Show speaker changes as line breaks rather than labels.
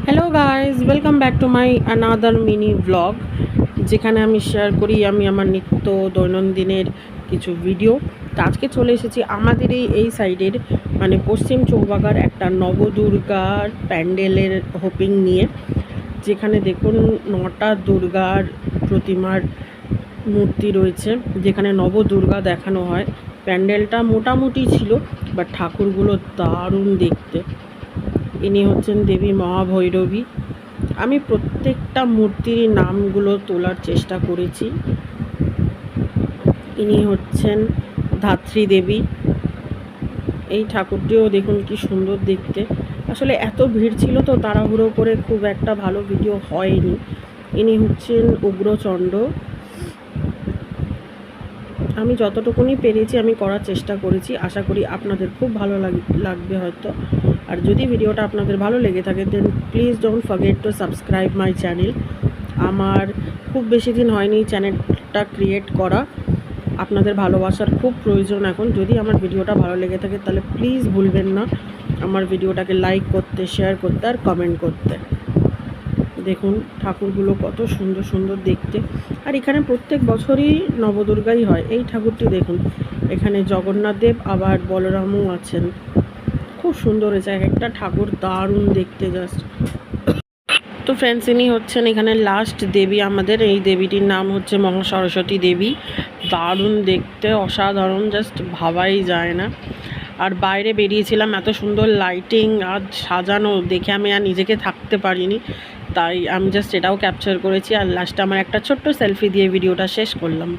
Hello guys, welcome back to my another mini blog, যেখানে আমি share করি আমি আমার নিত্য দৈনন্দিনের কিছু ভিডিও। তো আজকে চলে এসেছি আমাদের এই সাইডের মানে পশ্চিম চৌবাগার একটা নবদুর্গার প্যান্ডেলের হোপিং নিয়ে, যেখানে দেখুন 9টা দুর্গার প্রতিমার মূর্তি রয়েছে, যেখানে নবদুর্গা দেখানো হয়। প্যান্ডেলটা মোটামুটি ছিল, বাট ঠাকুরগুলো দারুণ দেখতে। ইনি হচ্ছেন দেবী মহাভৈরবী। আমি প্রত্যেকটা মূর্তির নামগুলো তোলার চেষ্টা করেছি। ইনি হচ্ছেন ধাত্রী দেবী। এই ঠাকুরটিও দেখুন কি সুন্দর দেখতে। আসলে এত ভিড় ছিল তো তাড়াহুড়ো করে খুব একটা ভালো ভিডিও হয়নি। ইনি হচ্ছেন উগ্রচণ্ড। আমি যতটুকুনি পেরেছি আমি করার চেষ্টা করেছি, আশা করি আপনাদের খুব ভালো লাগবে হয়তো। আর যদি ভিডিওটা আপনাদের ভালো লেগে থাকে then please don't forget to subscribe my channel. আমার খুব বেশি দিন হয়নি চ্যানেলটা ক্রিয়েট করা, আপনাদের ভালোবাসার খুব প্রয়োজন এখন। যদি আমার ভিডিওটা ভালো লেগে থাকে তাহলে প্লিজ ভুলবেন না আমার ভিডিওটাকে লাইক করতে, শেয়ার করতে আর কমেন্ট করতে। দেখুন ঠাকুরগুলো কত সুন্দর সুন্দর দেখতে। আর এখানে প্রত্যেক বছরই নবদুর্গাই হয়। এই ঠাকুরটি দেখুন, এখানে জগন্নাথ দেব আবার বলরামও আছেন। খুব সুন্দর হয়েছে, এক একটা ঠাকুর দারুণ দেখতে জাস্ট। তো ফ্রেন্ডস, ইনি হচ্ছেন এখানে লাস্ট দেবী আমাদের। এই দেবীটির নাম হচ্ছে মহা সরস্বতী দেবী। দারুণ দেখতে, অসাধারণ, জাস্ট ভাবাই যায় না। আর বাইরে বেরিয়েছিলাম, এত সুন্দর লাইটিং আর সাজানো দেখে আমি আর নিজেকে থাকতে পারিনি, তাই আমি জাস্ট এটাও ক্যাপচার করেছি। আর লাস্টে আমার একটা ছোট্ট সেলফি দিয়ে ভিডিওটা শেষ করলাম।